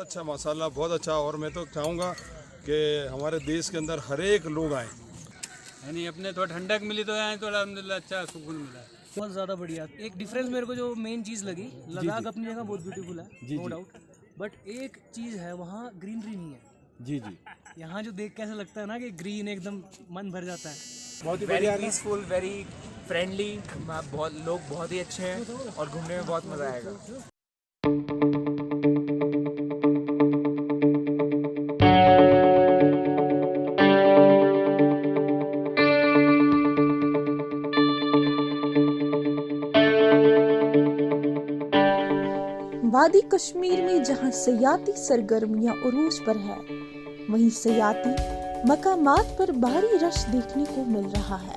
अच्छा माशाल्लाह, बहुत अच्छा। और मैं तो चाहूँगा कि हमारे देश के अंदर हर एक लोग आए, यानी अपने थोड़ा ठंडक मिली तो यहाँ थोड़ा अल्हम्दुलिल्लाह अच्छा सुकून मिला। बहुत ज़्यादा बढ़िया। एक डिफरेंस मेरे को जो मेन चीज़ लगी, लद्दाख अपनी जगह बहुत ब्यूटीफुल है, नो डाउट, बट एक चीज़ है वहाँ ग्रीनरी नहीं है। जी जी, यहाँ जो देख के ऐसा लगता है ना कि ग्रीन एकदम मन भर जाता है। बहुत ही वेरी बढ़िया। पीसफुल, वेरी फ्रेंडली, बहुत लोग बहुत ही अच्छे हैं और घूमने में बहुत मज़ा आएगा। वादी कश्मीर में जहां सयाती सरगर्मियां उरूज पर है, वहीं सयाती मकामात पर भारी रश देखने को मिल रहा है,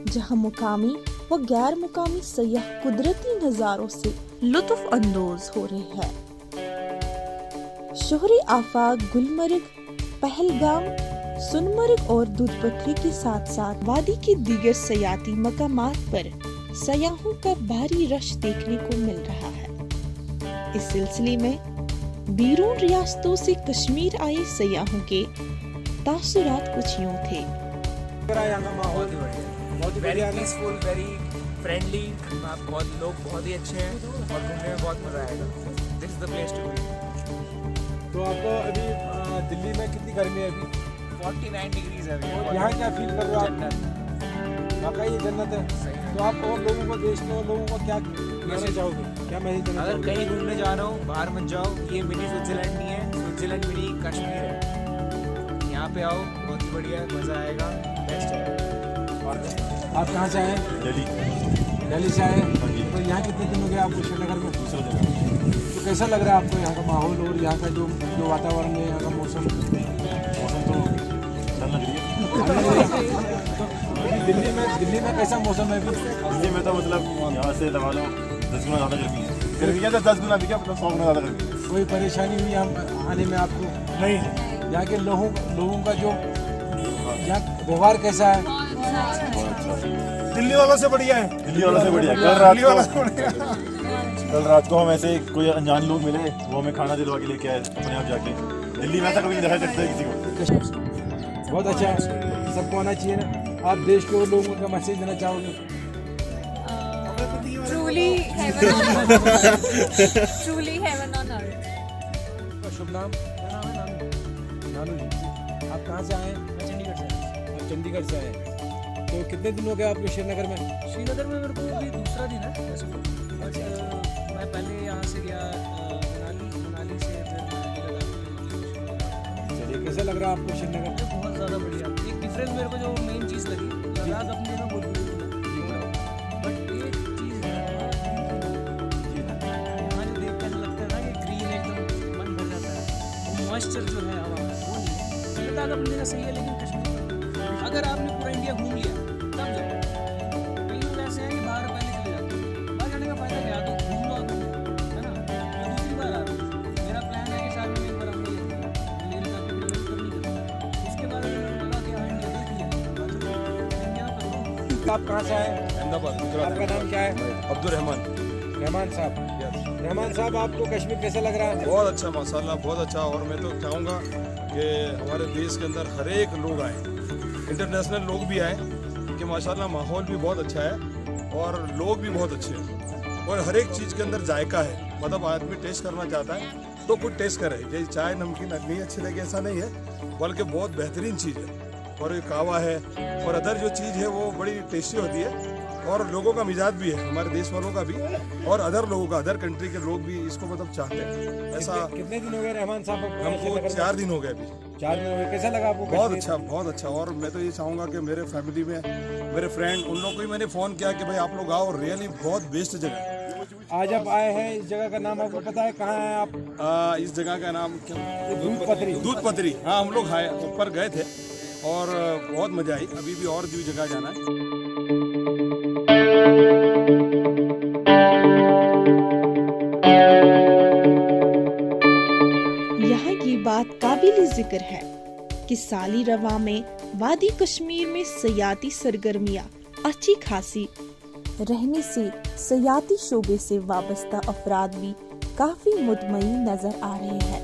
जहां मुकामी व गैर मुकामी सयाह कुदरती नजारों से लुत्फ अंदोज हो रहे हैं। शोहरे आफाक गुलमर्ग, पहलगाम, सुनमर्ग और दूध पथरी के साथ साथ वादी के दीगर सयाती मकामात पर सयाहों का भारी रश देखने को मिल रहा है। इस सिलसिले में बैरून रियासतों से कश्मीर आए सयाहों के तासुरात कुछ यूं थे। बहुत ही बढ़िया, वेरी पीसफुल, वेरी फ्रेंडली, बहुत लोग बहुत ही अच्छे हैं और घूमने में बहुत मज़ा आएगा। This is the place to be. तो आपको अभी दिल्ली में कितनी गर्मी है? अभी 49 डिग्रीज है अभी। यहाँ क्या फील कर रहे हो आप? वाकई ये जन्नत है। तो आप और लोगों को, देश के और लोगों को क्या मैसेज चाहोगे? क्या मैसेज देना अगर चाहोगे? कहीं घूमने जा रहा हूँ, बाहर मत जाओ। ये मिनी स्विट्जरलैंड नहीं है, स्विट्जरलैंड मिनी कश्मीर है। यहाँ पे आओ, बहुत ही बढ़िया मज़ा आएगा, बेस्ट है। और आप कहाँ से आए? दिल्ली से आए। तो यहाँ कितने दिन हो गए आपको श्रीनगर में? दूसरा जगह। तो कैसा लग रहा है आपको यहाँ का माहौल और यहाँ का जो वातावरण है, यहाँ का मौसम? तो ठंड लग रही है। तो दिल्ली में कैसा मौसम है अभी? दिल्ली में तो मतलब यहाँ से लगा लो 10 गुना ज़्यादा गर्मी है। गर्मी क्या 10 गुना भी क्या, मतलब 100 गुना ज़्यादा गर्मी है। कोई परेशानी हुई यहाँ आने में आपको? नहीं, यहाँ के लोगों का जो यहाँ व्यवहार कैसा है? दिल्ली वालों से बढ़िया है। दिल्ली वालों से बढ़िया। कल रात को हम ऐसे कोई अनजान लोग मिले, वो हमें खाना दिलवा के लेके आए अपने आप जाके। दिल्ली में ऐसा कभी नहीं देखा करता है किसी को। बहुत अच्छा है, सबको आना चाहिए ना। आप देश के और लोगों का मैसेज देना चाहोगे? Truly heaven on earth. Truly heaven on earth. शुभ नाम? मेरा नाम है नानू। नानू जी। आप कहाँ से आए? मैं चंडीगढ़ से आया। आप चंडीगढ़ से आए। तो कितने दिन हो गए आपको श्रीनगर में? श्रीनगर में मेरे को अभी दूसरा दिन है वैसे तो। मैं पहले यहाँ से गया मनाली से, फिर चलिए, कैसा लग रहा है आपको श्रीनगर? बहुत ज़्यादा बढ़िया। एक डिफरेंस मेरे को जो मेन चीज़ लगी, लद्दाख अपनी जगह बहुत ब्यूटीफुल है, बट एक चीज़ है यहाँ जो देख के ऐसा लगता है ना कि ग्रीन एकदम मन भर जाता है। वो मॉइस्चर जो है हवा में, वो नहीं है। लद्दाख अपनी जगह सही है, लेकिन कश्मीर अगर आपने पूरा इंडिया घूम लिया तब जाओ। कई लोग ऐसे हैं कि बाहर पहले चले जाते हैं। बाहर जाने का फायदा क्या? तो घूम लो आगे, है ना। मैं दूसरी बार आ रहा हूँ, मेरा प्लान है कि साल में एक बार आऊँगा लेह लद्दाख की ट्रिप करनी है। उसके बाद अगर लगा कि हाँ इंडिया देख लिया, इंडिया करो। आप कहाँ से आए? अहमदाबाद, गुजरात। आपका नाम क्या है? अब्दुल रहमान। रहमान साहब। रहमान साहब, आपको कश्मीर कैसा लग रहा है? बहुत अच्छा माशाल्लाह, बहुत अच्छा। और मैं तो चाहूँगा कि हमारे देश के अंदर हर एक लोग आए, इंटरनेशनल लोग भी आए, कि माशाल्लाह माहौल भी बहुत अच्छा है और लोग भी बहुत अच्छे हैं और हर एक चीज़ के अंदर जायका है। मतलब आदमी टेस्ट करना चाहता है तो कुछ टेस्ट करे। जैसे चाय नमकीन नहीं अच्छी लगे ऐसा नहीं है, बल्कि बहुत बेहतरीन चीज़ है। और ये कावा है और अदर जो चीज़ है वो बड़ी टेस्टी होती है और लोगों का मिजाज भी है, हमारे देश वालों का भी और अदर लोगों का, अदर कंट्री के लोग भी इसको मतलब चाहते हैं। ऐसा कितने दिन हो गए रहमान साहब आपको? हमको 4 दिन हो गए अभी। 4 दिन हो गए। कैसा लगा आपको? बहुत कश्मीर? अच्छा, बहुत अच्छा। और मैं तो ये चाहूँगा कि मेरे फैमिली में मेरे फ्रेंड उन लोग को ही मैंने फ़ोन किया कि भाई आप लोग आओ, रियली बहुत बेस्ट जगह है। आज आप आए हैं, इस जगह का नाम आपको पता है? कहाँ है आप? इस जगह का नाम क्या? दूध पथरी। दूध पथरी। हाँ, हम लोग ऊपर गए थे और बहुत मज़ा आई। अभी भी और भी जगह जाना है। यहाँ की बात काबिल जिक्र है कि साली रवा में वादी कश्मीर में सयाती सरगर्मियाँ अच्छी खासी रहने से सयाती शोबे से वाबस्ता अफराद भी काफी मुतमईन नजर आ रहे हैं।